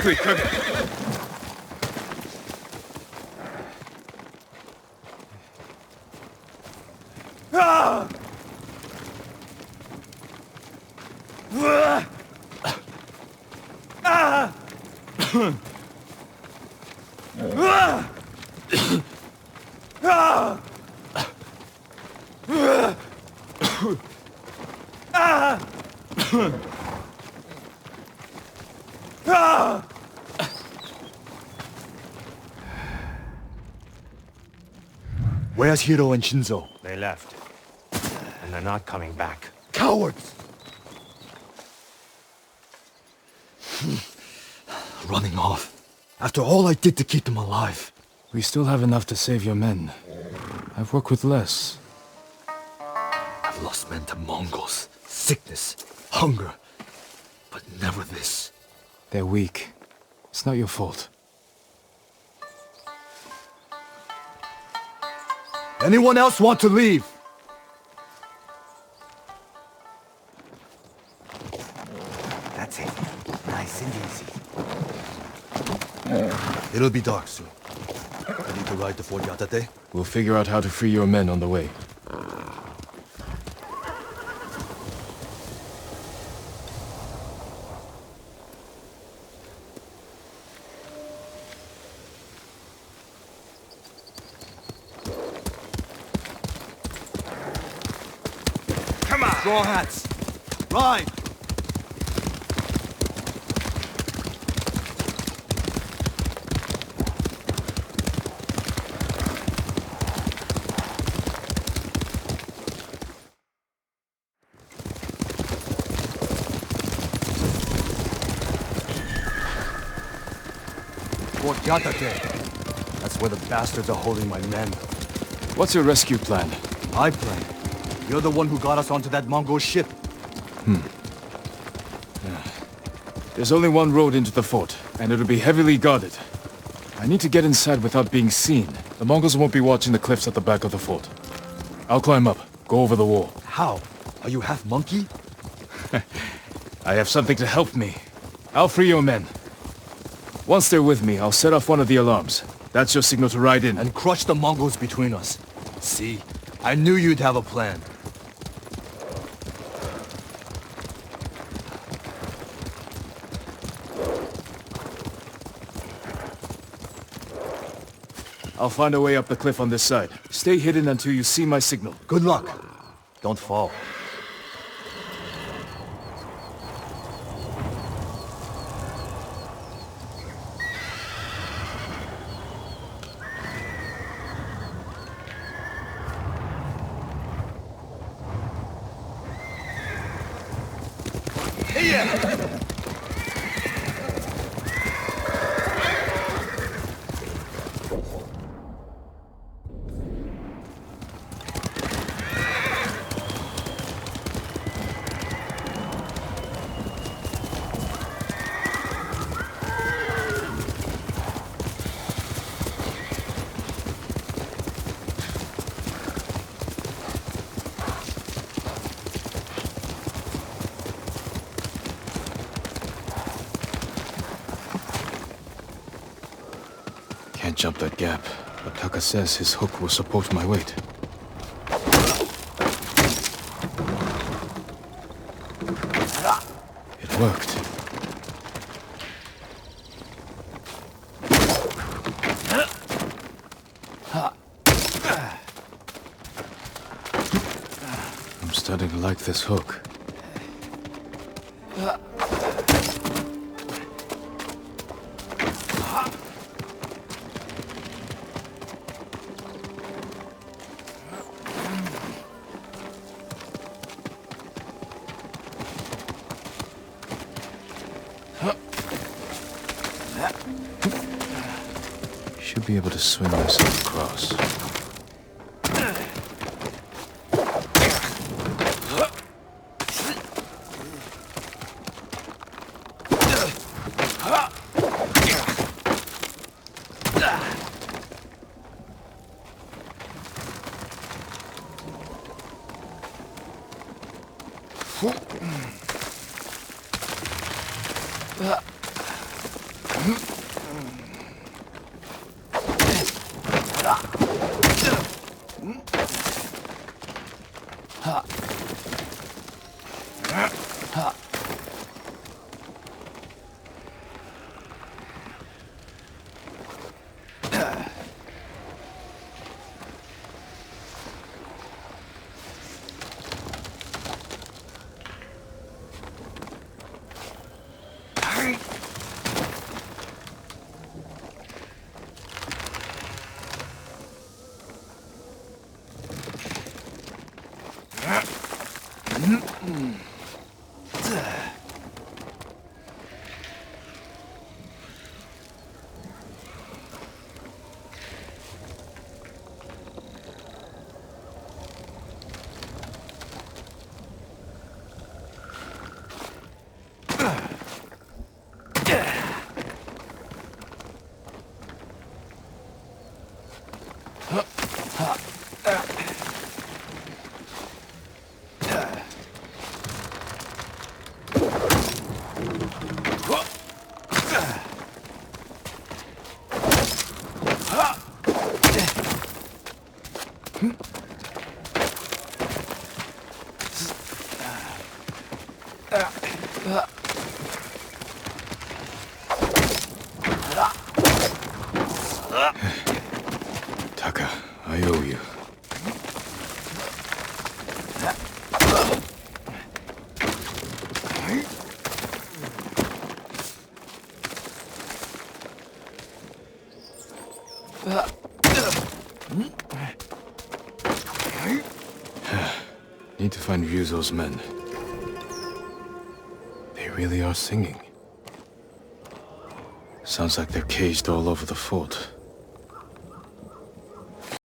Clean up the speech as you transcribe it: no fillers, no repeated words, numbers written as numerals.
quickly, quickly. Ah! Ah! Where's Hiro and Shinzo? They left. And they're not coming back. Cowards! Running off. After all I did to keep them alive. We still have enough to save your men. I've worked with less. I've lost men to Mongols, sickness, hunger. But never this. They're weak. It's not your fault. Anyone else want to leave? That's it. Nice and easy. It'll be dark soon. Ready to ride to Fort Yatate? We'll figure out how to free your men on the way. Come on! Straw hats! Ride! Fort Yatate. That's where the bastards are holding my men. What's your rescue plan? My plan? You're the one who got us onto that Mongol ship. There's only one road into the fort, and it'll be heavily guarded. I need to get inside without being seen. The Mongols won't be watching the cliffs at the back of the fort. I'll climb up, go over the wall. How? Are you half monkey? I have something to help me. I'll free your men. Once they're with me, I'll set off one of the alarms. That's your signal to ride in. And crush the Mongols between us. See? I knew you'd have a plan. I'll find a way up the cliff on this side. Stay hidden until you see my signal. Good luck. Don't fall. Can't jump that gap, but Taka says his hook will support my weight. It worked. I'm starting to like this hook. Should be able to swing myself across. Taka, I owe you. Need to find Ryuzo's men. They really are singing. Sounds like they're caged all over the fort.